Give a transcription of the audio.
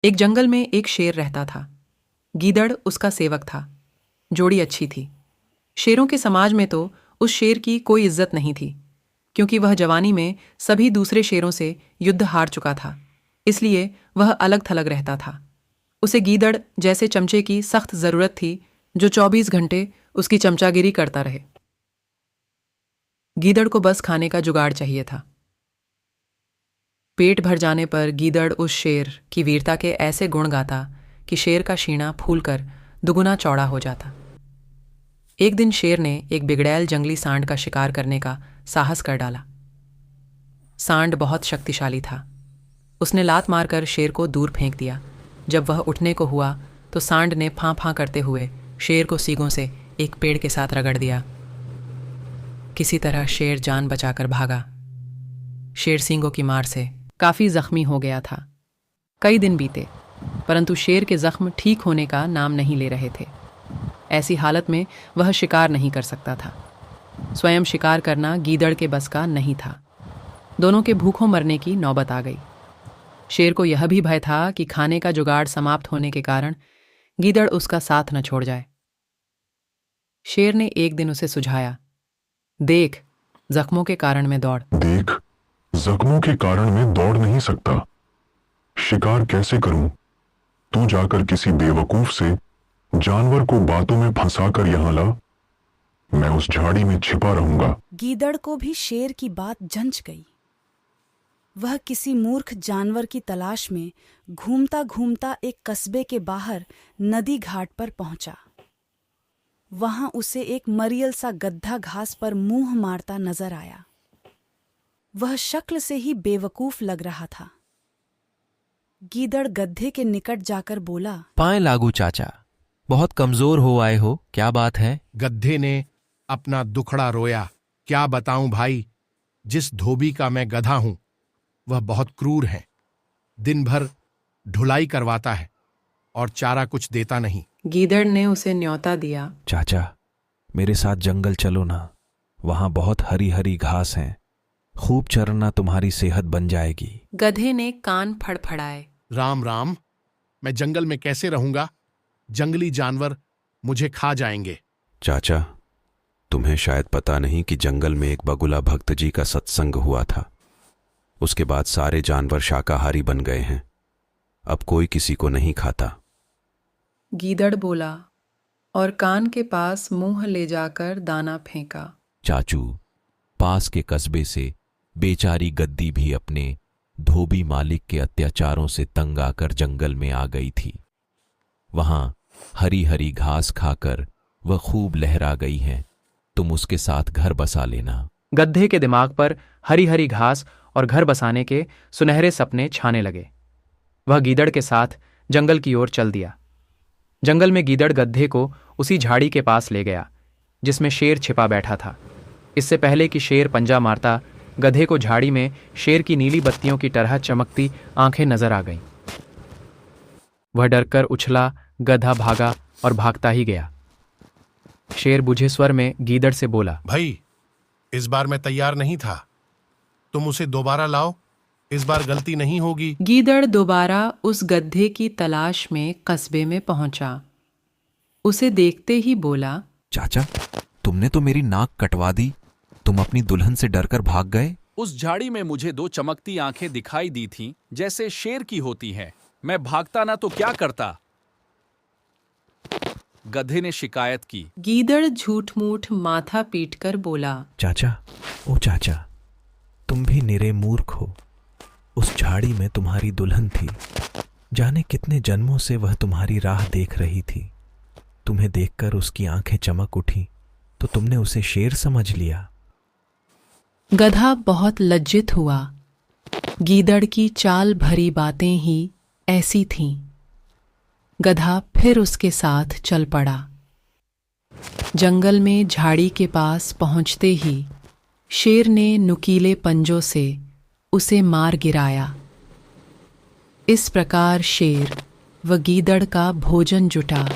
एक जंगल में एक शेर रहता था। गीदड़ उसका सेवक था। जोड़ी अच्छी थी। शेरों के समाज में तो उस शेर की कोई इज्जत नहीं थी, क्योंकि वह जवानी में सभी दूसरे शेरों से युद्ध हार चुका था। इसलिए वह अलग थलग रहता था। उसे गीदड़ जैसे चमचे की सख्त जरूरत थी, जो 24 घंटे उसकी चमचागिरी करता रहे। गीदड़ को बस खाने का जुगाड़ चाहिए था। पेट भर जाने पर गीदड़ उस शेर की वीरता के ऐसे गुण गाता कि शेर का सीना फूलकर दुगुना चौड़ा हो जाता। एक दिन शेर ने एक बिगड़ैल जंगली सांड का शिकार करने का साहस कर डाला। सांड बहुत शक्तिशाली था। उसने लात मारकर शेर को दूर फेंक दिया। जब वह उठने को हुआ तो सांड ने फां फां करते हुए शेर को सींगों से एक पेड़ के साथ रगड़ दिया। किसी तरह शेर जान बचाकर भागा। शेर सींगों की मार से काफी जख्मी हो गया था। कई दिन बीते, परंतु शेर के जख्म ठीक होने का नाम नहीं ले रहे थे। ऐसी हालत में वह शिकार नहीं कर सकता था। स्वयं शिकार करना गीदड़ के बस का नहीं था। दोनों के भूखों मरने की नौबत आ गई। शेर को यह भी भय था कि खाने का जुगाड़ समाप्त होने के कारण गीदड़ उसका साथ न छोड़ जाए। शेर ने एक दिन उसे सुझाया, देख, जख्मों के कारण मैं दौड़ नहीं सकता। शिकार कैसे करूं? तू जाकर किसी बेवकूफ से जानवर को बातों में फंसाकर यहां ला। मैं उस झाड़ी में छिपा रहूंगा। गीदड़ को भी शेर की बात जंच गई। वह किसी मूर्ख जानवर की तलाश में घूमता घूमता एक कस्बे के बाहर नदी घाट पर पहुंचा। वहां उसे एक मरियल सा गड्ढा घास पर मुंह मारता नजर आया। वह शक्ल से ही बेवकूफ लग रहा था। गीदड़ गड्ढे के निकट जाकर बोला, पाए लागू चाचा, बहुत कमजोर हो आए हो, क्या बात है? गड्ढे ने अपना दुखड़ा रोया। क्या बताऊं भाई, जिस धोबी का मैं गधा हूं वह बहुत क्रूर है। दिन भर ढुलाई करवाता है और चारा कुछ देता नहीं। गीदड़ ने उसे न्योता दिया, चाचा, मेरे साथ जंगल चलो ना, वहां बहुत हरी हरी घास है, खूब चरना, तुम्हारी सेहत बन जाएगी। गधे ने कान फड़फड़ाए। राम राम, मैं जंगल में कैसे रहूंगा? जंगली जानवर मुझे खा जाएंगे। चाचा, तुम्हें शायद पता नहीं कि जंगल में एक बगुला भक्त जी का सत्संग हुआ था। उसके बाद सारे जानवर शाकाहारी बन गए हैं। अब कोई किसी को नहीं खाता। गीदड़ बोला और कान के पास मुंह ले जाकर दाना फेंका। चाचू, पास के कस्बे से बेचारी गद्दी भी अपने धोबी मालिक के अत्याचारों से तंग आकर जंगल में आ गई थी। वहां हरी हरी घास खाकर वह खूब लहरा गई है। तुम उसके साथ घर बसा लेना। गद्धे के दिमाग पर हरी हरी घास और घर बसाने के सुनहरे सपने छाने लगे। वह गीदड़ के साथ जंगल की ओर चल दिया। जंगल में गीदड़ गद्धे को उसी झाड़ी के पास ले गया जिसमें शेर छिपा बैठा था। इससे पहले कि शेर पंजा मारता, गधे को झाड़ी में शेर की नीली बत्तियों की तरह चमकती आंखें नजर आ गईं। वह डरकर उछला, गधा भागा और भागता ही गया। शेर बुझे स्वर में गीदड़ से बोला, भाई, इस बार मैं तैयार नहीं था। तुम उसे दोबारा लाओ, इस बार गलती नहीं होगी। गीदड़ दोबारा उस गधे की तलाश में कस्बे में पहुंचा। उसे देखते ही बोला, चाचा, तुमने तो मेरी नाक कटवा दी। तुम अपनी दुल्हन से डरकर भाग गए। उस झाड़ी में मुझे दो चमकती आंखें दिखाई दी थीं, जैसे शेर की होती हैं। मैं भागता ना तो क्या करता? गधे ने शिकायत की। गीदड़ झूठ मूठ माथा पीटकर बोला, चाचा, ओ चाचा, तुम भी निरे मूर्ख हो। उस झाड़ी में तुम्हारी दुल्हन थी। जाने कितने जन्मों से वह तुम्हारी राह देख रही थी। तुम्हें देखकर उसकी आंखें चमक उठी तो तुमने उसे शेर समझ लिया। गधा बहुत लज्जित हुआ। गीदड़ की चाल भरी बातें ही ऐसी थीं। गधा फिर उसके साथ चल पड़ा। जंगल में झाड़ी के पास पहुंचते ही शेर ने नुकीले पंजों से उसे मार गिराया। इस प्रकार शेर व गीदड़ का भोजन जुटा।